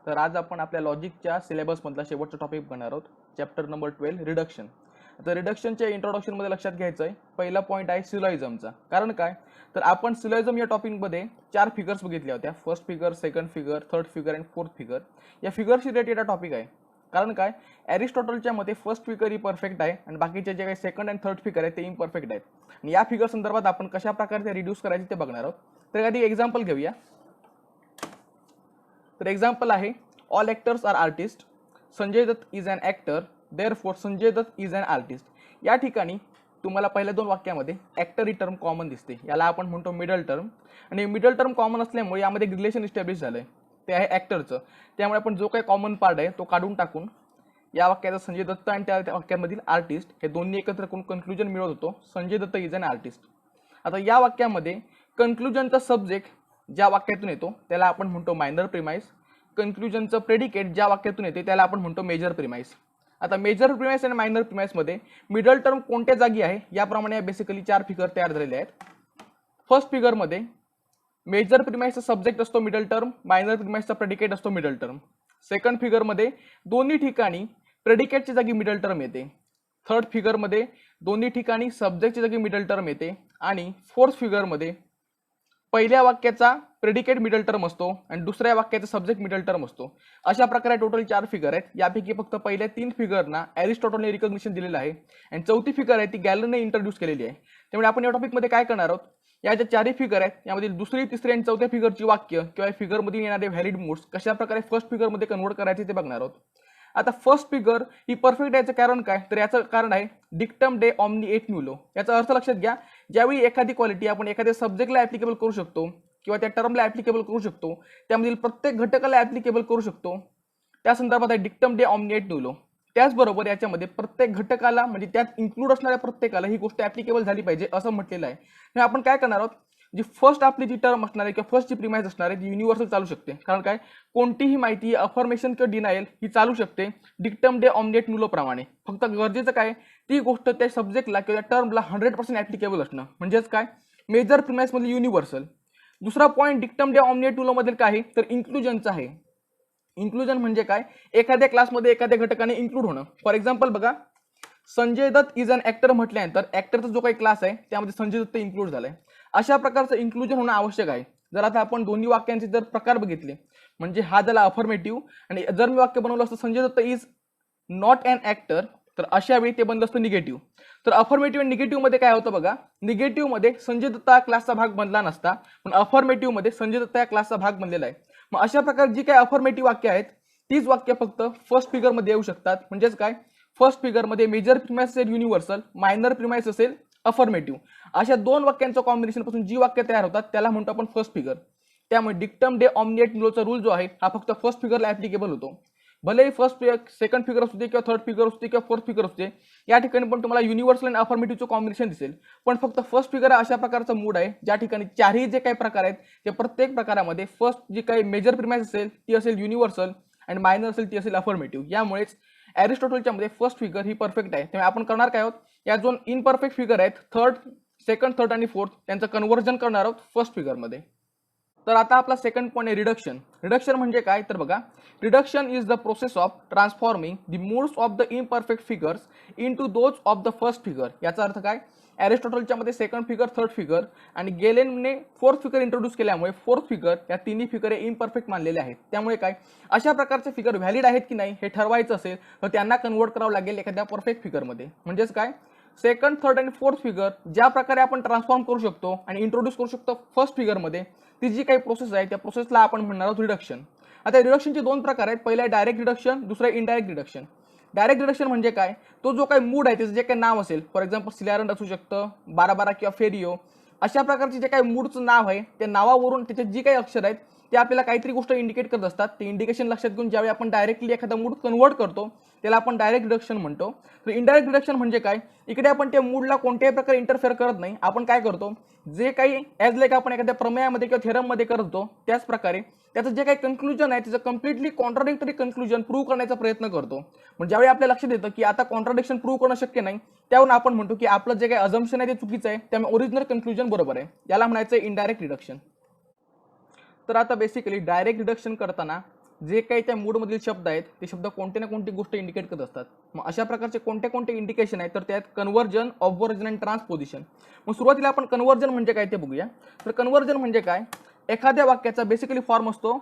तर आज आपण आपल्या लॉजिकच्या सिलेबस मधला शेवटचा टॉपिक बघणार आहोत, चॅप्टर नंबर 12 रिडक्शन. आता रिडक्शनच्या इंट्रोडक्शन मध्ये लक्षात घ्यायचं आहे, पहिला पॉईंट आहे सिलॉइझमचा. कारण काय तर आपण सिलॉइझम या टॉपिक मध्ये 4 फिगर्स बघितल्या होत्या, first figure, second figure, third figure आणि फोर्थ फिगर. या फिगरशी रिलेटेड हा टॉपिक आहे. कारण काय एरिस्टॉटलच्या मते फर्स्ट फिगर ही परफेक्ट आहे आणि बाकीचे जे काही सेकंड आणि थर्ड फिगर आहेत ते इम्परफेक्ट आहेत. आणि या फिगर संदर्भात आपण कशा प्रकारे ते रिड्यूस करायचे ते बघणार आहोत. तर आधी एक्झाम्पल घेऊया. तर एक्झाम्पल आहे, all actors are artist, Sanjay Dutt is an actor, therefore Sanjay Dutt is an artist. या ठिकाणी तुम्हाला पहिल्या 2 वाक्यामध्ये ॲक्टर ही टर्म कॉमन दिसते, याला आपण म्हणतो मिडल टर्म. आणि मिडल टर्म कॉमन असल्यामुळे यामध्ये रिलेशन इस्टॅब्लिश झालंय, ते आहे ॲक्टरचं. त्यामुळे आपण जो काही कॉमन पार्ट आहे तो काढून टाकून या वाक्याचा संजय दत्त आणि त्या वाक्यामधील आर्टिस्ट हे दोन्ही एकत्र करून कन्क्लुजन मिळवत होतो, Sanjay Dutt is an artist. आता या वाक्यामध्ये कन्क्लुजनचा सब्जेक्ट ज्या वाक्यातून येतो त्याला आपण म्हणतो मायनर प्रिमाइस. कन्क्लुजनचं प्रेडिकेट ज्या वाक्यातून येते त्याला आपण म्हणतो मेजर प्रिमाइस. आता मेजर प्रिमाइस आणि मायनर प्रिमाइस मध्ये मिडल टर्म कोणत्या जागी आहे याप्रमाणे बेसिकली 4 फिगर तयार झालेले आहेत. फर्स्ट फिगर मध्ये मेजर प्रिमाइसचा सब्जेक्ट असतो मिडल टर्म, मायनर प्रिमाइसचा प्रेडिकेट असतो मिडल टर्म. सेकंड फिगर मध्ये दोन्ही ठिकाणी प्रेडिकेटच्या जागी मिडल टर्म येते. थर्ड फिगर मध्ये दोन्ही ठिकाणी सब्जेक्टच्या जागी मिडल टर्म येते. आणि फोर्थ फिगर मध्ये पहिल्या वाक्याचा प्रेडिकेट मिडल टर्म असतो आणि दुसऱ्या वाक्याचा सब्जेक्ट मिडल टर्म असतो. अशा प्रकारे टोटल 4 फिगर आहेत. यापैकी फक्त पहिल्या 3 फिगरना एरिस्टॉटलने रिकॉग्निशन दिलेलं आहे आणि चौथी फिगर आहे ती गॅलनने इंट्रोड्यूस केलेली आहे. त्यामुळे आपण या टॉपिक मध्ये काय करणार आहोत, या ज्या 4 फिगर आहेत यामधील दुसरी, तिसरी आणि चौथ्या फिगरची वाक्य किंवा फिगर मध्ये येणारे व्हॅलिड मूड्स कशा प्रकारे फर्स्ट फिगर मध्ये कन्वर्ट करायचे ते बघणार आहोत. आता फर्स्ट फिगर ही परफेक्ट याचं कारण काय, तर याचं कारण आहे डिक्टम डे ऑमनी एट न्यूलो. याचा अर्थ लक्षात घ्या, ज्यावेळी एखादी क्वालिटी आपण एखाद्या सब्जेक्टला ऍप्लिकेबल करू शकतो किंवा त्या टर्मला ऍप्लिकेबल करू शकतो, त्यामधील प्रत्येक घटकाला ऍप्लिकेबल करू शकतो, त्या संदर्भात आहे डिक्टम डे ऑमनी एट न्यूलो. त्याचबरोबर याच्यामध्ये प्रत्येक घटकाला म्हणजे त्यात इन्क्लूड असणाऱ्या प्रत्येकाला ही गोष्ट ऍप्लिकेबल झाली पाहिजे असं म्हटलेलं आहे. आपण काय करणार आहोत, जी फर्स्ट आपली जी टर्म असणार आहे किंवा फर्स्ट जी प्रिमाइस असणार आहे ती युनिव्हर्सल चालू शकते. कारण काय कोणतीही माहिती अफर्मेशन किंवा डिनायल ही चालू शकते डिक्टम डे ऑमनेट न्यूलो प्रमाणे. फक्त गरजेचं काय ती गोष्ट त्या सब्जेक्टला किंवा त्या टर्मला 100% ऍप्लिकेबल असणं, म्हणजेच काय मेजर प्रिमाइस मध्ये युनिव्हर्सल. दुसरा पॉईंट डिक्टम डे ऑमनेट न्यूलो मधील काय तर इन्क्लुजनचा आहे. इन्क्लुजन म्हणजे काय, एखाद्या क्लासमध्ये एखाद्या घटकाने इन्क्लूड होणं. फॉर एक्झाम्पल बघा, Sanjay Dutt is an actor म्हटल्यानंतर ॲक्टरचा जो काही क्लास आहे त्यामध्ये संजय दत्त इन्क्लूड झालाय. अशा प्रकारचं इन्क्लुजन होणं आवश्यक आहे. जर आता आपण दोन्ही वाक्यांचे जर प्रकार बघितले, म्हणजे हा झाला अफर्मेटिव्ह आणि जर मी वाक्य बनवलं असतं Sanjay Dutt is not an actor, तर अशा वेळी ते बनलं असतं निगेटिव्ह. तर अफर्मेटिव्ह आणि निगेटिव्ह मध्ये काय होतं बघा, निगेटिव्ह मध्ये संजय दत्त हा क्लासचा भाग बनला नसता, पण अफर्मेटिव्ह मध्ये संजय दत्त या क्लासचा भाग बनलेला आहे. मग अशा प्रकारे जी काही अफर्मेटिव्ह वाक्य आहेत तीच वाक्य फक्त फर्स्ट फिगर मध्ये येऊ शकतात. म्हणजेच काय फर्स्ट फिगर मध्ये मेजर प्रिमाइस असेल युनिव्हर्सल, मायनर प्रिमाइस असेल अफर्मेटिव्ह. अशा 2 वाक्यांचं कॉम्बिनेशन पासून जी वाक्य तयार होतात त्याला म्हणतो आपण फर्स्ट फिगर. त्यामुळे डिक्टम डे ऑमनेट न्यूलोचा रूल जो आहे हा फक्त फर्स्ट फिगरला ऍप्लिकेबल होतो. भलेही फर्स्ट सेकंड फिगर असू दे किंवा थर्ड फिगर असू दे किंवा फोर्थ फिगर असू दे, या ठिकाणी पण तुम्हाला युनिव्हर्सल आणि अफर्मेटिव्हचं कॉम्बिनेशन दिसेल. पण फक्त फर्स्ट फिगर अशा प्रकारचा मूड आहे ज्या ठिकाणी 4ही जे काही प्रकार आहेत ते प्रत्येक प्रकारामध्ये फर्स्ट जी काही मेजर प्रिमाइस असेल ती असेल युनिव्हर्सल आणि मायनर असेल ती असेल अफर्मेटिव्ह. यामुळेच एरिस्टॉटलच्या मध्ये फर्स्ट फिगर ही परफेक्ट आहे. त्यामुळे आपण करणार काय आहोत, या 2 इनपरफेक्ट फिगर आहेत सेकंड, थर्ड आणि फोर्थ त्यांचं कन्व्हर्जन करणार आहोत फर्स्ट फिगर मध्ये. तर आता आपला सेकंड पॉईंट आहे रिडक्शन. रिडक्शन म्हणजे काय तर बघा, reduction is the process of transforming the moods of the imperfect figures into those of the first figure. याचा अर्थ काय, एरिस्टॉटलच्या मध्ये सेकंड फिगर, थर्ड फिगर आणि गेलेनने फोर्थ फिगर इंट्रोड्यूस केल्यामुळे फोर्थ फिगर या तिन्ही फिगर इम्परफेक्ट मानलेले आहेत. त्यामुळे काय अशा प्रकारचे फिगर व्हॅलिड आहेत की नाही हे ठरवायचं असेल तर त्यांना कन्वर्ट करावं लागेल एखाद्या परफेक्ट फिगर मध्ये. म्हणजेच काय सेकंड, थर्ड आणि फोर्थ फिगर ज्या प्रकारे आपण ट्रान्सफॉर्म करू शकतो आणि इंट्रोड्यूस करू शकतो फर्स्ट फिगर मध्ये, ती जी काही प्रोसेस आहे त्या प्रोसेसला आपण म्हणणार आहोत रिडक्शन. आता रिडक्शनचे 2 प्रकार आहेत, पहिला डायरेक्ट रिडक्शन, दुसरा इनडायरेक्ट रिडक्शन. डायरेक्ट रिडक्शन म्हणजे काय, तो जो काही मूड आहे त्याचं जे काही नाव असेल, फॉर एक्झाम्पल सिलारंड असू शकतं, 12-12 किंवा फेरियो, अशा प्रकारचे जे काही मूडचं नाव आहे त्या नावावरून त्याचे जी काही अक्षर आहेत ते आपल्याला काहीतरी गोष्ट इंडिकेट करत असतात. ते इंडिकेशन लक्षात घेऊन ज्यावेळी आपण डायरेक्टली एखादा मूड कन्वर्ट करतो त्याला आपण डायरेक्ट रिडक्शन म्हणतो. तर इनडायरेक्ट रिडक्शन म्हणजे काय, इकडे आपण त्या मूडला कोणत्याही प्रकारे इंटरफेअर करत नाही. आपण काय करतो, जे काही ॲज लाईक आपण एखाद्या प्रमेयामध्ये किंवा थेरममध्ये करतो त्याच प्रकारे त्याचं जे काही कन्क्लुजन आहे त्याचं कम्प्लिटली कॉन्ट्राडिक्टरी कन्क्लुजन प्रूव्ह करण्याचा प्रयत्न करतो. म्हणजे ज्यावेळी आपल्या लक्षात येतं की आता कॉन्ट्राडिक्शन प्रूव्ह करणं शक्य नाही, त्यावरून आपण म्हणतो की आपलं जे काही अझम्पशन आहे ते चुकीचं आहे, त्यामुळे ओरिजिनल कन्क्लुजन बरोबर आहे. याला म्हणायचं इनडायरेक्ट रिडक्शन. तर आता बेसिकली डायरेक्ट रिडक्शन करताना जे काही त्या मूडमधील शब्द आहेत ते शब्द कोणती ना कोणती गोष्ट इंडिकेट करत असतात. मग अशा प्रकारचे कोणते कोणते इंडिकेशन आहेत तर त्यात कन्व्हर्जन, ऑब्व्हर्जन आणि ट्रान्सपोजिशन. मग सुरुवातीला आपण कन्व्हर्जन म्हणजे काय ते बघूया. तर कन्व्हर्जन म्हणजे काय, एखाद्या वाक्याचा बेसिकली फॉर्म असतो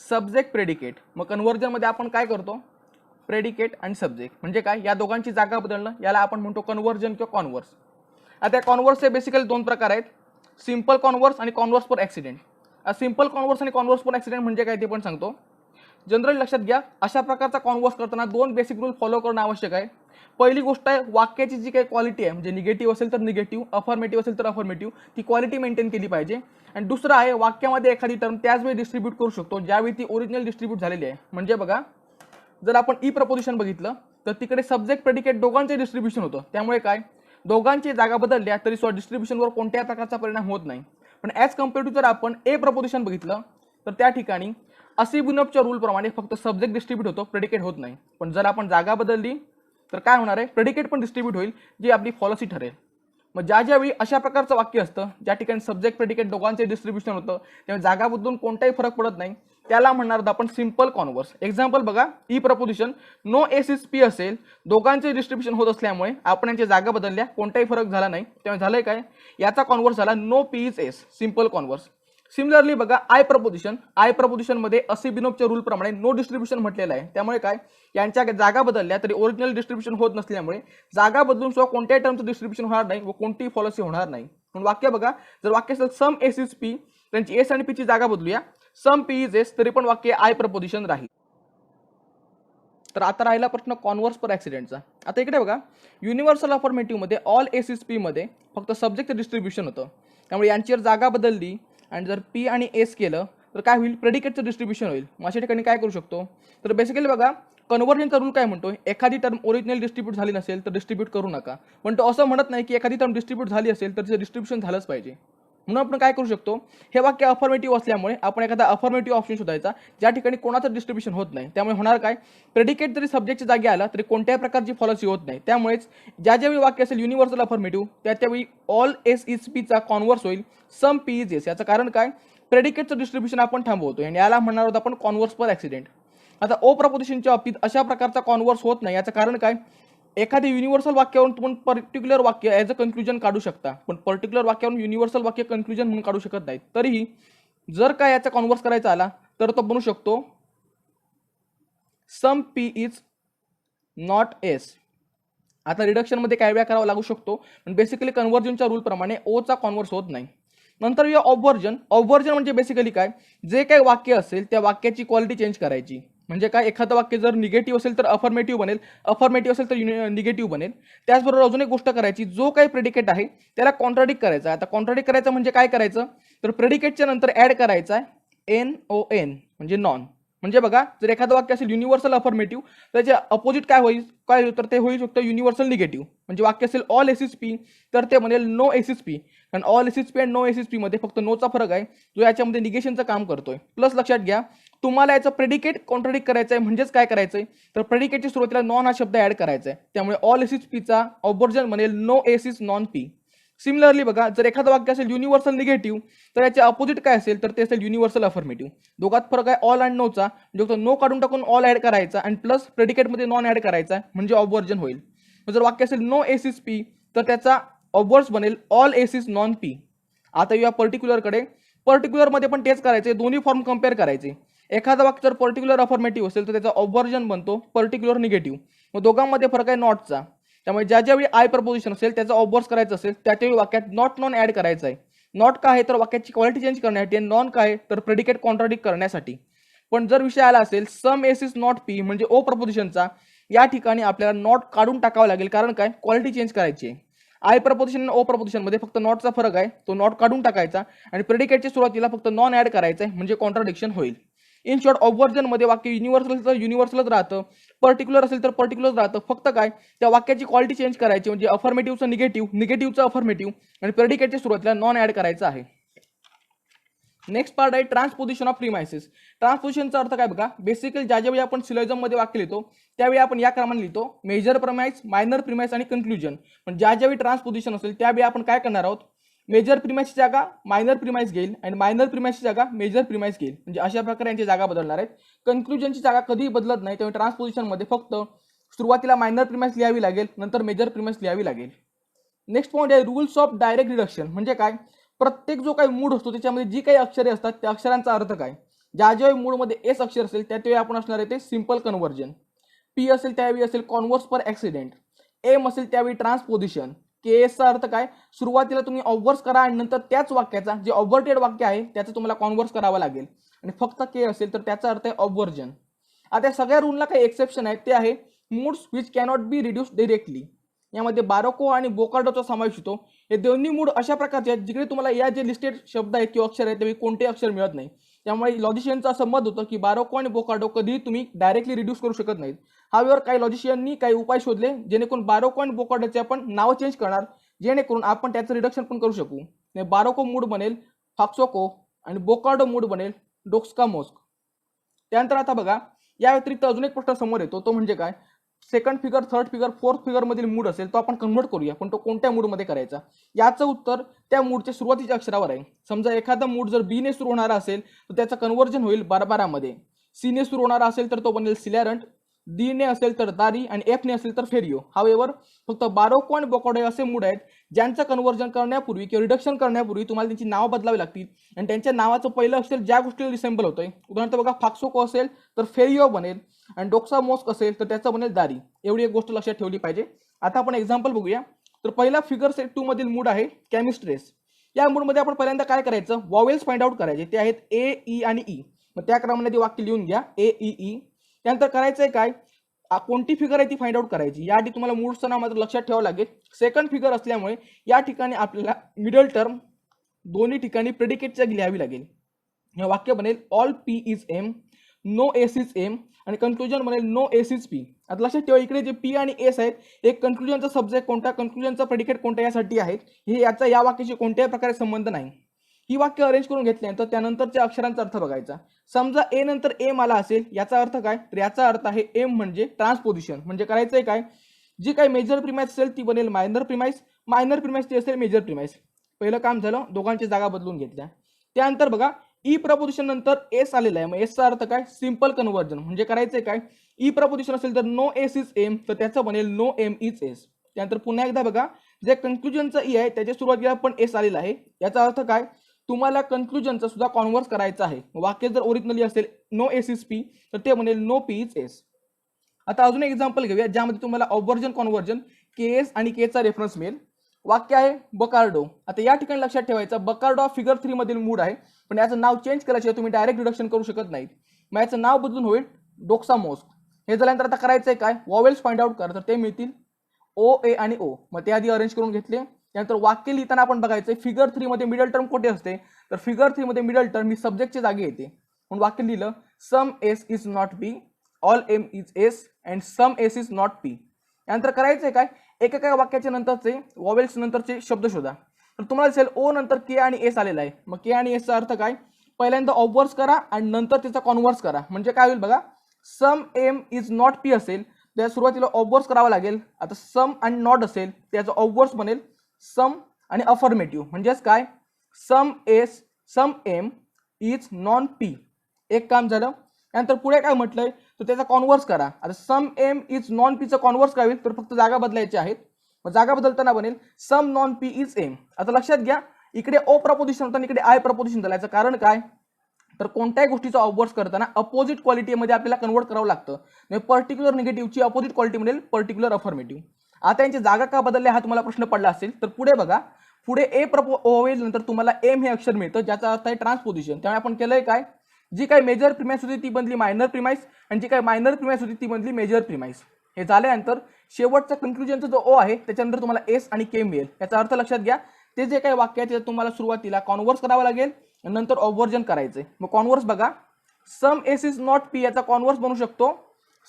सब्जेक्ट प्रेडिकेट. मग कन्व्हर्जनमध्ये आपण काय करतो, प्रेडिकेट आणि सब्जेक्ट म्हणजे काय, या दोघांची जागा बदलणं, याला आपण म्हणतो कन्व्हर्जन किंवा कॉन्व्हर्स. आता या कॉन्व्हर्सचे बेसिकली दोन प्रकार आहेत, सिंपल कॉन्व्हर्स आणि कॉन्व्हर्स पर ऍक्सिडेंट. सिंपल कॉन्व्हर्स आणि कॉन्व्हर्स पर ऍक्सिडेंट म्हणजे काय ते पण सांगतो. जनरली लक्षात घ्या, अशा प्रकारचा कॉन्व्हर्स करताना दोन बेसिक रूल फॉलो करणं आवश्यक आहे. पहिली गोष्ट आहे, वाक्याची जी काही क्वालिटी आहे, म्हणजे निगेटिव्ह असेल तर निगेटिव्ह, अफर्मेटिव्ह असेल तर अफर्मेटिव्ह, ती क्वालिटी मेंटेन केली पाहिजे. आणि दुसरं आहे, वाक्यामध्ये एखादी टर्म त्याच वेळी डिस्ट्रीब्यूट करू शकतो ज्यावेळी ती ओरिजिनल डिस्ट्रीब्यूट झालेली आहे. म्हणजे बघा, जर आपण ई प्रपोजिशन बघितलं तर तिकडे सब्जेक्ट प्रेडिकेट दोघांचे डिस्ट्रीब्युशन होतं, त्यामुळे काय, दोघांची जागा बदलल्या तरी सुद्धा डिस्ट्रीब्युशनवर कोणत्याही प्रकारचा परिणाम होत नाही. पण ॲज कम्पेअर टू जर आपण ए प्रपोजिशन बघितलं तर त्या ठिकाणी असिबुनफच्या रूल प्रमाणे फक्त सब्जेक्ट डिस्ट्रीब्यूट होतो, प्रेडिकेट होत नाही. पण जर आपण जागा बदलली तर काय होणार आहे, प्रेडिकेट पण डिस्ट्रीब्यूट होईल, जी आपली फॉलसी ठरेल. मग ज्यावेळी अशा प्रकारचं वाक्य असतं ज्या ठिकाणी सब्जेक्ट प्रेडिकेट दोघांचे डिस्ट्रीब्युशन होतं, त्यामुळे जागा बदलून कोणताही फरक पडत नाही, त्याला म्हणणार आपण सिंपल कॉन्व्हर्स. एक्झाम्पल बघा, E proposition no S is P असेल, दोघांचे डिस्ट्रीब्युशन होत असल्यामुळे आपण यांच्या जागा बदलल्या, कोणताही फरक झाला नाही, त्यामुळे झालंय काय, याचा कॉन्व्हर्स झाला no P is S, simple converse. Similarly बघा, आय प्रपोजिशन मध्ये असिबिनोफच्या रूल प्रमाणे नो डिस्ट्रीब्युशन म्हटलेलं आहे, त्यामुळे काय, यांच्या जागा बदलल्या तरी ओरिजिनल डिस्ट्रीब्युशन होत नसल्यामुळे जागा बदलून सुद्धा कोणत्याही टर्मचं डिस्ट्रीब्युशन होणार नाही व कोणतीही पॉलिसी होणार नाही. म्हणून वाक्य बघा, जर वाक्य असेल सम एस इज पी, त्यांची एस आणि पी ची जागा बदलूया, सम पी इज एस, तरी पण वाक्य आय प्रपोजिशन राहील. तर आता राहिला प्रश्न कॉन्व्हर्स पर ऍक्सिडेंटचा. आता इकडे बघा, युनिव्हर्सल अफर्मेटिव्ह मध्ये ऑल एस इज पी मध्ये फक्त सब्जेक्ट डिस्ट्रीब्युशन होतं, त्यामुळे यांची जर जागा बदलली आणि जर पी आणि एस केलं तर काय होईल, प्रेडिकेटचं डिस्ट्रीब्युशन होईल. मग अशा ठिकाणी काय करू शकतो, तर बेसिकली बघा, कन्व्हर्जनचा रूल काय म्हणतोय, एखादी टर्म ओरिजिनल डिस्ट्रीब्यूट झाली नसेल तर डिस्ट्रीब्यूट करू नका. पण तो असं म्हणत नाही की एखादी टर्म डिस्ट्रीब्यूट झाली असेल तर तिचं डिस्ट्रीब्युशन झालंच पाहिजे. म्हणून आपण काय करू शकतो, हे वाक्य अफर्मेटिव्ह असल्यामुळे आपण एखादा अफर्मेटिव्ह ऑप्शन शोधायचा ज्या ठिकाणी कोणाचं डिस्ट्रीब्युशन होत नाही. त्यामुळे होणार काय, प्रेडिकेट जरी सब्जेक्टच्या जागी आला तरी कोणत्याही प्रकारची पॉलिसी होत नाही. त्यामुळेच ज्यावेळी वाक्य असेल युनिव्हर्सल अफर्मेटिव्ह, त्यावेळी ऑल एस इज पी चा कॉन्व्हर्स होईल सम पी इज एस. याचं कारण काय, प्रेडिकेटचं डिस्ट्रीब्युशन आपण थांबवतोय आणि याला म्हणणार आहोत आपण कॉन्व्हर्स पर ऍक्सिडेंट. आता ओ प्रपोजिशनच्या बाबतीत अशा प्रकारचा कॉन्व्हर्स होत नाही. याचं कारण काय, एखादी युनिव्हर्सल वाक्यावरून तुम्ही पर्टिक्युलर वाक्य ॲज अ कन्क्लुजन काढू शकता, पण पर्टिक्युलर वाक्यावरून युनिव्हर्सल वाक्य कन्क्लुजन म्हणून काढू शकत नाही. तरीही जर काय याचा कॉन्व्हर्स करायचा आला तर तो बनू शकतो some P is not S. आता रिडक्शन मध्ये काय वेळा करावा लागू शकतो, पण बेसिकली कन्व्हर्जनच्या रूल प्रमाणे ओ चा कॉन्व्हर्स होत नाही. नंतर या ऑब्व्हर्जन म्हणजे बेसिकली काय, जे काही वाक्य असेल त्या वाक्याची क्वालिटी चेंज करायची. म्हणजे काय, एखादं वाक्य जर निगेटिव्ह असेल तर अफर्मेटिव्ह बनेल, अफर्मेटिव्ह असेल तर निगेटिव्ह बनेल. त्याचबरोबर अजून एक गोष्ट करायची, जो काही प्रेडिकेट आहे त्याला कॉन्ट्राडिक्ट करायचा. आता कॉन्ट्राडिक्ट करायचं म्हणजे काय करायचं, तर प्रेडिकेटच्या नंतर ऍड करायचा आहे NON म्हणजे नॉन. म्हणजे बघा, जर एखादं वाक्य असेल युनिव्हर्सल अफर्मेटिव्ह, त्याचे अपोजिट काय होईल, तर ते होईल शकतं युनिव्हर्सल निगेटिव्ह. म्हणजे वाक्य असेल ऑल एस इज पी तर ते म्हणेल नो एस इज पी, कारण ऑल एस इज पी आणि नो एस इज पी मध्ये फक्त नोचा फरक आहे, जो याच्यामध्ये निगेशनचं काम करतोय. प्लस लक्षात घ्या, तुम्हाला याचं प्रेडिकेट कॉन्ट्राडिक्ट करायचं आहे, म्हणजेच काय करायचंय, तर प्रेडिकेटच्या सुरुवातीला नॉन हा शब्द ऍड करायचा आहे. त्यामुळे ऑल एस इज पीचा ऑब्व्हर्जन म्हणेल no S is non P. Similarly बघा, जर एखादं वाक्य असेल युनिव्हर्सल निगेटिव्ह तर याचे अपोजिट काय असेल, तर ते असेल युनिव्हर्सल अफर्मेटिव्ह. दोघात फरक आहे ऑल आणि नोचा, म्हणजे नो काढून टाकून ऑल ऍड करायचा आणि प्लस प्रेडिकेटमध्ये नॉन ऍड करायचा, म्हणजे ऑब्व्हर्जन होईल. जर वाक्य असेल नो एस इज पी तर त्याचा ऑब्व्हर्स बनेल all S is non P. आता या पर्टिक्युलरकडे, पर्टिक्युलरमध्ये पण तेच करायचे, दोन्ही फॉर्म कम्पेअर करायचे. एखादा वाक्य जर पर्टिक्युलर अफर्मेटिव्ह असेल तर त्याचा ऑब्व्हर्जन बनतो पर्टिक्युलर निगेटिव्ह. मग दोघांमध्ये फरक आहे नॉटचा. त्यामुळे ज्यावेळी आय प्रपोजिशन असेल त्याचा ऑब्व्हर्स करायचं असेल त्यावेळी वाक्यात नॉट नॉन ऍड करायचं आहे. नॉट का आहे तर वाक्याची क्वालिटी चेंज करण्यासाठी, आणि नॉन का आहे तर प्रेडिकेट कॉन्ट्राडिक्ट करण्यासाठी. पण जर विषय आला असेल सम एस इज नॉट पी म्हणजे ओ प्रपोजिशनचा, या ठिकाणी आपल्याला नॉट काढून टाकावं लागेल, कारण काय, क्वालिटी चेंज करायची आहे. आय प्रपोजिशन आणि ओ प्रपोजिशन मध्ये फक्त नॉटचा फरक आहे, तो नॉट काढून टाकायचा आणि प्रेडिकेटच्या सुरुवातीला फक्त नॉन ऍड करायचा आहे, म्हणजे कॉन्ट्राडिक्शन होईल. इन शॉर्ट, ऑब्व्हर्जन मध्ये वाक्य युनिव्हर्सल असेल तर युनिव्हर्सलच राहतं, पर्टिक्युलर असेल तर पर्टिक्युलर राहतं. फक्त काय, त्या वाक्याची क्वालिटी चेंज करायची, म्हणजे अफर्मेटिव्हचं निगेटिव्ह, निगेटिव्हचं अफर्मेटिव्ह आणि प्रेडिकेटच्या सुरुवातीला नॉन ऍड करायचं आहे. नेक्स्ट पार्ट आहे ट्रान्सपोजिशन ऑफ प्रिमाइसेस. ट्रान्सपोजिशनचा अर्थ काय बघा, बेसिकली ज्यावेळी आपण सिलोजिझम मध्ये वाक्य लिहितो त्यावेळी आपण या क्रमाने लिहितो, मेजर प्रिमाइस, मायनर प्रिमाइस आणि कन्क्लुजन. पण ज्यावेळी ट्रान्सपोजिशन असेल त्यावेळी आपण काय करणार आहोत, मेजर प्रिमाइसची जागा मायनर प्रिमाइस घेईल आणि मायनर प्रिमाइसची जागा मेजर प्रिमाइस घेईल, म्हणजे अशा प्रकारे यांची जागा बदलणार आहेत. कन्क्लुजनची जागा कधीही बदलत नाही, त्यामुळे ट्रान्सपोजिशनमध्ये फक्त सुरुवातीला मायनर प्रिमाइस लिहावी लागेल, नंतर मेजर प्रिमाइस लिहावी लागेल. नेक्स्ट पॉईंट आहे रूल्स ऑफ डायरेक्ट रिडक्शन. म्हणजे काय, प्रत्येक जो काही मूड असतो त्याच्यामध्ये जी काही अक्षरे असतात त्या अक्षरांचा अर्थ काय. ज्या ज्या मूडमध्ये एस अक्षर असेल त्या त्यावेळी आपण असणार आहे ते सिंपल कन्व्हर्जन, पी असेल त्यावेळी असेल कॉन्व्हर्स पर ऍक्सिडेंट, एम असेल त्यावेळी ट्रान्सपोजिशन, के एसचा अर्थ काय, सुरुवातीला तुम्ही ऑब्व्हर्स करा आणि नंतर त्याच वाक्याचा जे ऑब्व्हर्टेड वाक्य आहे त्याचं तुम्हाला कॉन्व्हर्स करावं लागेल, आणि फक्त के असेल तर त्याचा अर्थ आहे ऑब्व्हर्जन. आता सगळ्या रूलला काही एक्सेप्शन आहेत, ते आहे moods which cannot be reduce directly. यामध्ये बारोको आणि बोकार्डोचा समावेश होतो. हे दोन्ही मूड अशा प्रकारचे आहेत जिकडे तुम्हाला या जे लिस्टेड शब्द आहेत किंवा अक्षर आहेत त्यावेळी कोणतेही अक्षर मिळत नाही. त्यामुळे लॉजिशियनचं असं मत होतं की बारोको आणि बोकार्डो कधीही तुम्ही डायरेक्टली रिड्यूस करू शकत नाहीत. हावेवर काही लॉजिशियननी काही उपाय शोधले जेणेकरून बारोको आणि बोकार्डोचे आपण नाव चेंज करणार, जेणेकरून आपण त्याचं रिडक्शन पण करू शकू. बारोको मूड बनेल फाक्सोको आणि बोकार्डो मूड बनेल डोक्स्का मोस्क. त्यानंतर आता बघा, या व्यतिरिक्त अजून एक प्रश्न समोर येतो, तो म्हणजे काय, second figure, third figure, fourth figure मधील मूड असेल तो आपण कन्वर्ट करूया, पण तो कोणत्या मूडमध्ये करायचा. याचं उत्तर त्या मूडच्या सुरुवातीच्या अक्षरावर आहे. समजा एखादा मूड जर बी ने सुरू होणारा असेल तर त्याचं कन्वर्जन होईल बारबारामध्ये, सी ने सुरू होणारा असेल तर तो बनेल सिलॅरंट, डी ने असेल तर दारी आणि एफ ने असेल तर फेरियो. हावेवर फक्त बारोको आणि बोकार्डो असे मूड आहेत ज्यांचं कन्वर्जन करण्यापूर्वी किंवा रिडक्शन करण्यापूर्वी तुम्हाला त्यांची नावं बदलावी लागतील आणि त्यांच्या नावाचं पहिलं अक्षर ज्या गोष्टीला रिसेंबल होतंय. उदाहरणार्थ बघा, फाक्सोको असेल तर फेरियो बनेल आणि डोक्सा मोस्क असेल तर त्याचं बनेल दारी. एवढी एक गोष्ट लक्षात ठेवली पाहिजे. आता आपण एक्झाम्पल बघूया. तर पहिला फिगर सेट 2 मधील मूड आहे केमिस्ट्रेस. या मूडमध्ये आपण पहिल्यांदा काय करायचं, वॉवेल्स फाइंड आउट करायचे. ते आहेत ए, ई आणि ई. मग त्या क्रमाने ते वाक्य लिहून घ्या, ए, ई, ई. त्यानंतर करायचंय काय, कोणती फिगर आहे ती फाइंड आउट करायची. याआधी तुम्हाला मूडचं नाव मात्र लक्षात ठेवावं लागेल. सेकंड फिगर असल्यामुळे या ठिकाणी आपल्याला मिडल टर्म दोन्ही ठिकाणी प्रेडिकेटची लिहावी लागेल. हे वाक्य बनेल all P is M, no S is M आणि कंक्लुजन बनेल नो एस इज पी. आता लक्षात ठेवा, इकडे जे पी आणि एस आहेत, एक कंक्लुजनचा सब्जेक्ट कोणता, कंक्लुजनचा प्रेडिकेट कोणता यासाठी आहेत. हे याचा या वाक्याशी कोणत्याही प्रकारे संबंध नाही. ही वाक्य अरेंज करून घेतल्यानंतर त्यानंतरच्या अक्षरांचा अर्थ बघायचा. समजा ए नंतर एम आला असेल, याचा अर्थ काय, तर याचा अर्थ आहे एम म्हणजे ट्रान्सपोजिशन. म्हणजे करायचंय काय, जी काही मेजर प्रिमाइस असेल ती बनेल मायनर प्रिमाइस, मायनर प्रिमाइस ती असेल मेजर प्रिमाइस. पहिलं काम झालं, दोघांची जागा बदलून घेतल्या. त्यानंतर बघा, ई प्रपोजिशन नंतर एस आलेला आहे, मग एसचा अर्थ काय, सिंपल कन्व्हर्जन. म्हणजे करायचंय काय, ई प्रपोजिशन असेल तर नो एस इज एम तर त्याचं बनेल नो एम इज एस. त्यानंतर पुन्हा एकदा बघा, जे कन्क्लुजनचा ई आहे त्याच्या सुरुवातीला पण एस आलेला आहे. याचा अर्थ काय, तुम्हाला कन्क्लुजनचा सुद्धा कॉन्व्हर्स करायचं आहे. वाक्य जर ओरिजिनली असेल नो एस इज पी तर ते बनेल नो पी इज एस. आता अजून एक एक्झाम्पल घेऊया ज्यामध्ये तुम्हाला ऑब्वर्जन कॉन्व्हर्जन के एस आणि के चा रेफरन्स मिळेल. वाक्य आहे बकार्डो. आता या ठिकाणी लक्षात ठेवायचं, बकार्डो हा फिगर 3 मधील मूड आहे, पण याचं नाव चेंज केल्याशिवाय तुम्ही डायरेक्ट रिडक्शन करू शकत नाहीत. मग याचं नाव बदलून होईल डोक्सा मोस्क. हे झाल्यानंतर आता करायचंय काय, वॉवेल्स फाइंड आउट करा. तर ते मिळतील ओ, ए आणि ओ. मग ते आधी अरेंज करून घेतले. त्यानंतर वाक्य लिहिताना आपण बघायचंय फिगर 3 मध्ये मिडल टर्म कुठे असते, तर फिगर 3 मध्ये मिडल टर्म ही सब्जेक्टच्या जागी येते. म्हणून वाक्य लिहिलं some S is not B, all M is S and some S is not P. यानंतर करायचंय काय, एकेका वाक्याच्या नंतरचे वॉवेल्स नंतरचे शब्द शोधा. तर तुम्हाला दिसेल ओ नंतर के आणि एस आलेला आहे. मग के आणि एसचा अर्थ काय, पहिल्यांदा ऑब्वर्स करा आणि नंतर त्याचा कॉन्व्हर्स करा. म्हणजे काय होईल बघा, सम एम इज नॉट पी असेल त्या सुरुवातीला ऑब्वर्स करावा लागेल. आता सम आणि नॉट असेल त्याचा ऑब्वर्स बनेल सम आणि अफर्मेटिव्ह. म्हणजेच काय, some S some M is non P. एक काम झालं. त्यानंतर पुढे काय म्हटलंय, तर त्याचा कॉन्व्हर्स करा. आता सम एम इज नॉन पीचं कॉन्व्हर्स काय होईल, तर फक्त जागा बदलायची आहेत. मग जागा बदलताना बनेल some non P is M. आता लक्षात घ्या, इकडे ओ प्रपोजिशन होतं, इकडे आय प्रपोजिशन झालं. याचं कारण काय, तर कोणत्याही गोष्टीचा ऑब्वर्स करताना अपोजिट क्वालिटीमध्ये आपल्याला कन्वर्ट करावं लागतं. म्हणजे पर्टिक्युलर निगेटिव्हची अपोजिट क्वालिटी मिळेल पर्टिक्युलर अफर्मेटिव्ह. आता यांची जागा का बदलल्या हा तुम्हाला प्रश्न पडला असेल, तर पुढे बघा, पुढे ए ओवेल नंतर तुम्हाला एम हे अक्षर मिळतं ज्याचा अर्थ आहे ट्रान्सपोजिशन. त्यामुळे आपण केलंय काय, जी काही मेजर प्रिमाइस होती ती बनली मायनर प्रिमाइस आणि जी काही मायनर प्रिमाइस होती ती बनली मेजर प्रिमाइस. हे झाल्यानंतर शेवटचा कन्क्लुजनचा जो ओ आहे त्याच्यानंतर तुम्हाला एस आणि के मिळेल. याचा अर्थ लक्षात घ्या, ते जे काही वाक्य आहे ते तुम्हाला सुरुवातीला कॉन्व्हर्स करावं लागेल आणि नंतर ऑब्वर्जन करायचंय. मग कॉन्व्हर्स बघा, some S is not P याचा कॉन्व्हर्स बनू शकतो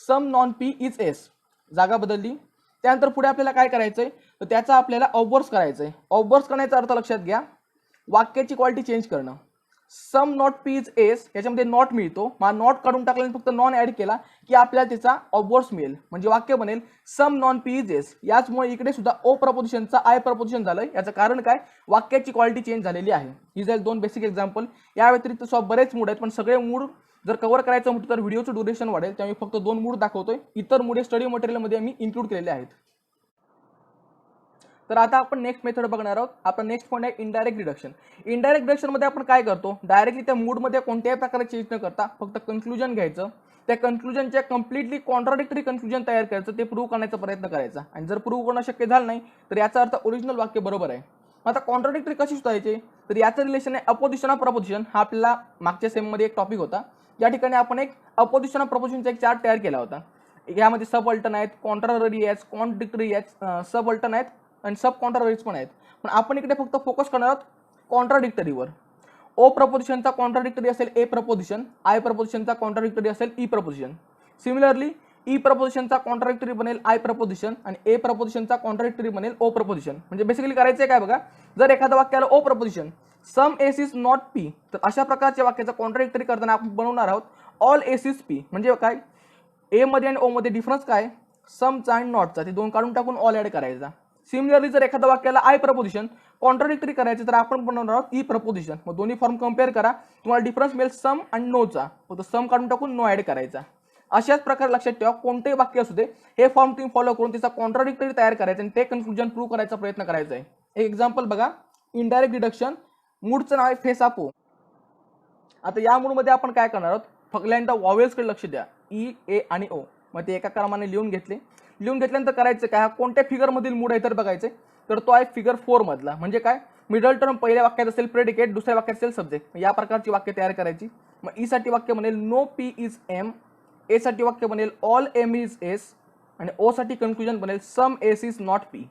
some non P is S. जागा बदलली. त्यानंतर पुढे आपल्याला काय करायचंय, तर त्याचा आपल्याला ऑब्वर्स करायचंय. ऑब्वर्स करण्याचा अर्थ लक्षात घ्या, वाक्याची क्वालिटी चेंज करणं. Some not P is S, याच्यामध्ये नॉट मिळतो, मग नॉट काढून टाकल्याने फक्त नॉन ऍड केला की आपल्याला त्याचा ऑब्वर्स मिळेल, म्हणजे वाक्य बनेल some non P is S. याचमुळे इकडे सुद्धा ओ प्रपोजिशनचा आय प्रपोजिशन झालंय. याचं कारण काय, वाक्याची क्वालिटी चेंज झालेली आहे. ही झाली 2 बेसिक एक्झाम्पल. या व्यतिरिक्त बरेच मूड आहेत, पण सगळे मूड जर कव्हर करायचं म्हटलं तर व्हिडिओचं ड्युरेशन वाढेल, त्यामुळे फक्त 2 मूड दाखवतोय. इतर मूड स्टडी मटेरियलमध्ये आम्ही इन्क्लूड केलेले आहेत. तर आता आपण नेक्स्ट मेथड बघणार आहोत. आपला नेक्स्ट पॉईंट आहे इनडायरेक्ट डिडक्शन. इनडायरेक्ट डिडक्शन मध्ये आपण काय करतो, डायरेक्टली त्या मूडमध्ये कोणत्याही प्रकारे चेंज न करता फक्त कन्क्लुजन घ्यायचं, त्या कन्क्लुजनच्या कम्प्लिटली कॉन्ट्राडिक्टरी कन्क्लुजन तयार करायचं, ते प्रूव्ह करण्याचा प्रयत्न करायचा. आणि जर प्रूव्ह करणं शक्य झालं नाही तर याचा अर्थ ओरिजिनल वाक्य बरोबर आहे. आता कॉन्ट्राडिक्टरी कशी शोधायची, तर याचं रिलेशन आहे अपोजिशन ऑफ प्रपोजिशन. हा आपल्याला मागच्या सेममध्ये एक टॉपिक होता. या ठिकाणी आपण एक अपोजिशन ऑफ प्रपोजिशनचा एक चार्ट तयार केला होता. यामध्ये सब अल्टर्न आहेत, कॉन्ट्रारी आहेत, कॉन्ट्राडिक्टरी आहेत, सब अल्टर्न आहेत आणि सब कॉन्ट्रारीज पण आहेत. पण आपण इकडे फक्त फोकस करणार आहोत कॉन्ट्राडिक्टरीवर. ओ प्रपोजिशनचा कॉन्ट्राडिक्टरी असेल ए प्रपोजिशन, आय प्रपोजिशनचा कॉन्ट्राडिक्टरी असेल ई प्रपोजिशन. सिमिलरली ई प्रपोजिशनचा कॉन्ट्राडिक्टरी बनेल आय प्रपोजिशन आणि ए प्रपोजिशनचा कॉन्ट्राडिक्टरी बनेल ओ प्रपोजिशन. म्हणजे बेसिकली करायचं काय बघा, जर एखादं वाक्य आलं O proposition some S is not P, तर अशा प्रकारच्या वाक्याचा कॉन्ट्राडिक्टरी करताना आपण बनवणार आहोत ऑल एस इज पी. म्हणजे काय, ए मध्ये आणि ओ मध्ये डिफरन्स काय, समचा आणि नॉटचा, ते दोन काढून टाकून ऑल ऍड करायचा. सिमिलरली जर एखाद्या वाक्याला आय प्रपोजिशन कॉन्ट्राडिक्टरी करायचे तर आपण बनवणार आहोत ई प्रपोजिशन. मग दोन्ही फॉर्म कम्पेअर करा, तुम्हाला डिफरन्स मिळेल सम आणि नोचा, फक्त सम काढून टाकून नो ऍड करायचा. अशाच प्रकारे लक्षात ठेवा, कोणतेही वाक्य असू दे हे फॉर्म तुम्ही फॉलो करून त्याचा कॉन्ट्राडिक्टरी तयार करायचा आणि ते कन्क्लुजन प्रूव्ह करायचा प्रयत्न करायचा आहे. एक एक्झाम्पल बघा, इनडायरेक्ट डिडक्शन, मूडचं नाव आहे फेस आपो. आता या मूडमध्ये आपण काय करणार आहोत, पहिल्यांदा वॉवेल्सकडे लक्ष द्या, ई ए आणि ओ. मग ते एका क्रमाने लिहून घेतले. लिहून घेतल्यानंतर करायचं काय, कोणत्या फिगर मधील मूड आहे तर बघायचं, तर तो आहे फिगर 4 मधला. म्हणजे काय, मिडल टर्म पहिल्या वाक्यात असेल प्रेडिकेट, दुसऱ्या वाक्यात असेल सब्जेक्ट. या प्रकारची वाक्य तयार करायची. मग ई साठी वाक्य बनेल नो पी इज एम, ए साठी वाक्य बनेल ऑल एम इज एस आणि ओ साठी कन्क्लुजन बनेल सम एस इज नॉट पी.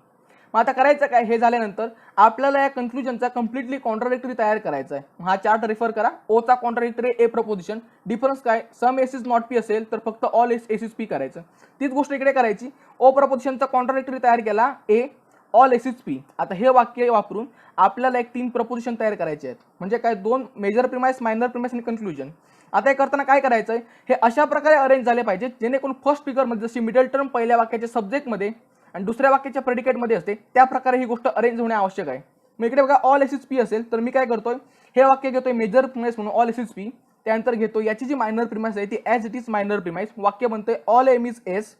मग आता करायचं काय, हे झाल्यानंतर आपल्याला या कन्क्लुजनचा कम्प्लिटली कॉन्ट्राडिक्टरी तयार करायचा आहे. हा चार्ट रेफर करा. ओचा कॉन्ट्राडिक्टरी ए प्रपोजिशन, डिफरन्स काय, some S is not P असेल तर फक्त ऑल एस इज पी करायचं. तीच गोष्ट इकडे करायची. ओ प्रपोजिशनचा कॉन्ट्राडिक्टरी तयार केला ए, ऑल एस इज पी. आता हे वाक्य वापरून आपल्याला एक 3 प्रपोजिशन तयार करायचे आहेत. म्हणजे काय, 2 मेजर प्रिमाइस, मायनर प्रिमाइस आणि कन्क्लुजन. आता हे करताना काय करायचं आहे, हे अशा प्रकारे अरेंज झाले पाहिजे जेणेकरून फर्स्ट फिगरमध्ये जशी मिडल टर्म पहिल्या वाक्याच्या सब्जेक्टमध्ये आणि दुसऱ्या वाक्याच्या प्रेडिकेटमध्ये असते, त्या प्रकारे ही गोष्ट अरेंज होणे आवश्यक आहे. मग इकडे बघा ऑल एस इज पी असेल तर मी काय करतोय, हे वाक्य घेतोय मेजर प्रिमाइस म्हणून ऑल एस इज पी. त्यानंतर घेतो याची जी मायनर प्रिमाइस आहे ती as it is minor premise. वाक्य बनतंय ऑल एम इज एस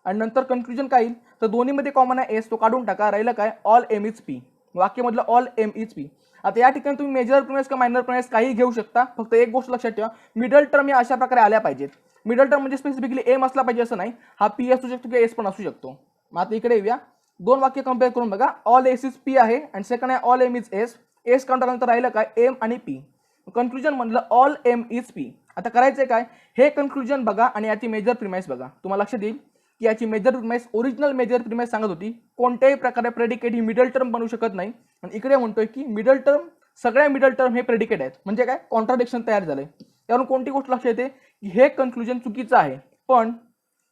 आणि नंतर कन्क्लुजन काय येईल, तर दोन्हीमध्ये कॉमन आहे एस, तो काढून टाका, राहिलं काय ऑल एम इज पी. वाक्यामधलं ऑल एम इज पी. आता या ठिकाणी तुम्ही मेजर प्रिमाइस का मायनर प्रिमाइस काही घेऊ शकता, फक्त एक गोष्ट लक्षात ठेवा, मिडल टर्म या अशा प्रकारे आल्या पाहिजेत. मिडल टर्म म्हणजे स्पेसिफिकली एम असला पाहिजे असं नाही, हा पी असू शकतो किंवा एस पण असू शकतो. मग आता इकडे येऊया, 2 वाक्य कम्पेअर करून बघा. ऑल एस इज पी आहे आणि सेकंड आहे all M is S. S काढून टाकल्यानंतर राहिलं काय एम आणि पी. कन्क्लुजन म्हणलं ऑल एम इज पी. आता करायचंय काय, हे कन्क्लुजन बघा आणि याची मेजर प्रिमाइस बघा. तुम्हाला लक्षात येईल की याची major premise original major premise सांगत होती कोणत्याही प्रकारे प्रेडिकेट ही मिडल टर्म बनू शकत नाही. आणि इकडे म्हणतोय की मिडल टर्म, सगळ्या मिडल टर्म हे प्रेडिकेट आहेत. म्हणजे काय, कॉन्ट्राडिक्शन तयार झालंय. त्यावरून कोणती गोष्ट लक्षात येते की हे कन्क्लुजन चुकीचं आहे. पण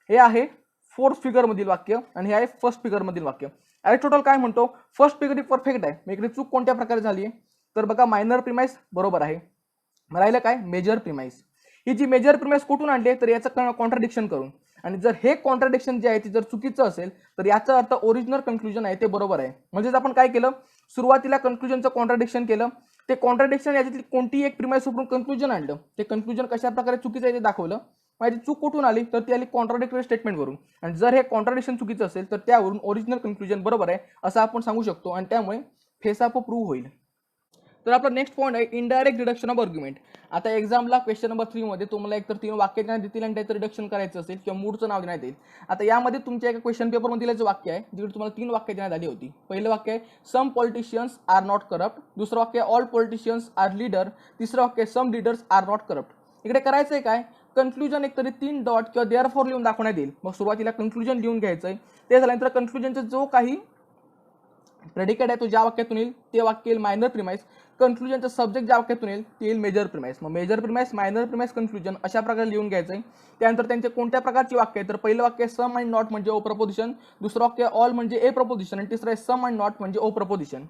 हे आहे 4th फिगर मधील वाक्य आणि हे आहे 1st फिगर मधील वाक्य. टोटल काय म्हणतो, फर्स्ट फिगर ही परफेक्ट आहे. मग इकडे चूक कोणत्या प्रकारे झाली आहे, तर बघा मायनर प्रिमाइस बरोबर आहे, राहिलं काय मेजर प्रिमाइस. ही जी मेजर प्रिमाइस कुठून आणली तर याचं कॉन्ट्राडिक्शन करून. आणि जर हे कॉन्ट्राडिक्शन जे आहे ते जर चुकीचं असेल तर याचा अर्थ ओरिजिनल कन्क्लुजन आहे ते बरोबर आहे. म्हणजेच आपण काय केलं, सुरुवातीला कन्क्लुजनचं कॉन्ट्राडिक्शन केलं, ते कॉन्ट्राडिक्शन याच्यातली कोणती एक प्रिमाइस वापरून कन्क्लुजन आणलं, ते कन्क्लुजन कशा प्रकारे चुकीचं आहे ते दाखवलं. माझी चूक कुठून आली तर ती आली कॉन्ट्राडिक्टरी स्टेटमेंट वरून. आणि जर हे कॉन्ट्राडिक्शन चुकीचं असेल तर त्यावरून ओरिजिनल कन्क्लुजन बरोबर आहे असं आपण सांगू शकतो आणि त्यामुळे फेसापो प्रूव्ह होईल. तर आपला नेक्स्ट पॉईंट आहे इनडायरेक्ट डिडक्शन ऑफ आर्ग्युमेंट. आता एक्झामला क्वेश्चन नंबर 3 मध्ये तुम्हाला एकतर 3 वाक्य देण्यात येतील आणि त्याचं रिडक्शन करायचं असेल किंवा मूडचं नाव देण्यात येईल. आता यामध्ये तुमच्या एका क्वेश्चन पेपरमध्ये दिल्याचं वाक्य आहे जिकडे तुम्हाला 3 वाक्य देण्यात आली होती. पहिलं वाक्य आहे सम पॉलिटिशियन्स आर नॉट करप्ट, दुसरं वाक्य आहे ऑल पॉलिटिशियन्स आर लीडर, तिसरं वाक्य आहे सम लीडर्स आर नॉट करप्ट. इकडे करायचं आहे काय, कन्क्लुजन एकतरी 3 डॉट किंवा देअरफॉर लिहून दाखवण्यात येईल. मग सुरुवातीला कन्क्लुजन लिहून घ्यायचं आहे, ते झाल्यानंतर कन्क्लुजनचा जो काही प्रेडिकेट आहे तो ज्या वाक्यातून येईल ते वाक्य येईल मायनर प्रिमाइस. कन्क्लुजनचा सब्जेक्ट ज्या वाक्यातून येईल ते येईल मेजर प्रिमाइस. मग major premise, minor premise, conclusion अशा प्रकारे लिहून घ्यायचं आहे. त्यानंतर त्यांचे कोणत्या प्रकारची वाक्य आहे तर पहिलं वाक्य सम आणि नॉट म्हणजे ओ प्रपोजिशन, दुसरं वाक्य ऑल म्हणजे ए प्रपोजिशन आणि तिसरं आहे सम आणि नॉट म्हणजे ओ प्रपोजिशन.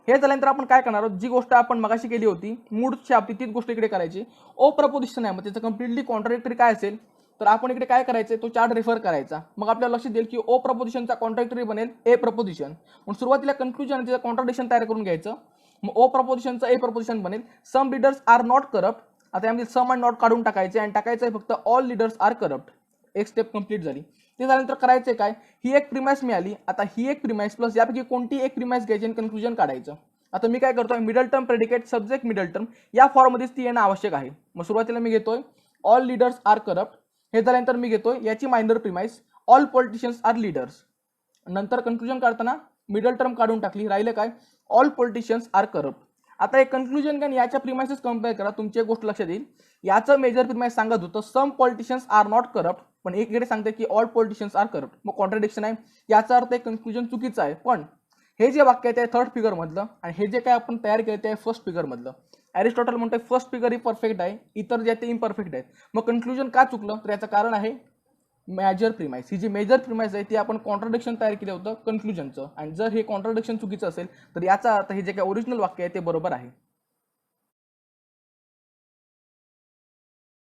हे झाल्यानंतर आपण काय करणार आहोत, जी गोष्ट आपण मगाशी केली होती मूडच्या बाबतीत तीच गोष्ट इकडे करायची. ओ प्रपोजिशन आहे, मग त्याचं कम्प्लिटली कॉन्ट्राडिक्टरी काय असेल, तर आपण इकडे काय करायचं, तो चार्ट रेफर करायचा. मग आपल्याला लक्षात येईल की ओ प्रपोजिशनचा कॉन्ट्राडिक्टरी बनेल ए प्रपोजिशन. मग सुरुवातीला कन्क्लुजन त्याचं कॉन्ट्राडिक्शन तयार करून घ्यायचं. मग ओ प्रपोजिशनचं ए प्रपोजिशन बनेल सम लीडर्स आर नॉट करप्ट. आता यामध्ये सम आणि नॉट काढून टाकायचे आणि टाकायचं आहे फक्त ऑल लीडर्स आर करप्ट. एक स्टेप कंप्लीट झाली. ते झाल्यानंतर करायचं काय, ही एक प्रिमाइस मिळाली. आता ही एक प्रिमाइस प्लस यापैकी कोणती एक प्रिमाइस घ्यायची आणि कन्क्लुजन काढायचं. आता मी काय करतोय, middle term predicate subject middle term या फॉर्ममध्येच ती येणं आवश्यक आहे. मग सुरुवातीला मी घेतोय ऑल लीडर्स आर करप्ट. हे झाल्यानंतर मी घेतोय याची minor premise all politicians are leaders. नंतर कन्क्लुजन काढताना मिडल टर्म काढून टाकली, राहिलं काय ऑल पॉलिटिशियन्स आर करप्ट. आता एक कन्क्लुजन का याच्या प्रिमाइसेस कम्पेअर करा, तुमची एक गोष्ट लक्षात येईल. याचं मेजर प्रिमाइस सांगत होतं सम पॉलिटिशियन्स आर नॉट करप्ट, पण एकीकडे सांगते की ऑल पॉलिटिशियन्स आर करप्ट. मग कॉन्ट्राडिक्शन आहे, याचा अर्थ एक कन्क्लुजन चुकीचं आहे. पण हे जे वाक्य आहे ते थर्ड फिगर मधलं आणि हे जे काय आपण तयार केलं ते फर्स्ट फिगर मधलं. अरिस्टॉटल म्हणतोय फर्स्ट फिगर ही परफेक्ट आहे, इतर जे ते इम्परफेक्ट आहेत. मग कन्क्लुजन का चुकलं, तर याचं कारण आहे मेजर प्रिमाइस. ही जी मेजर प्रिमाइस आहे ती आपण कॉन्ट्राडिक्शन तयार केलं होतं कन्क्लुजनचं, आणि जर हे कॉन्ट्राडिक्शन चुकीचं असेल तर याचा अर्थ हे जे काही ओरिजिनल वाक्य आहे ते बरोबर आहे.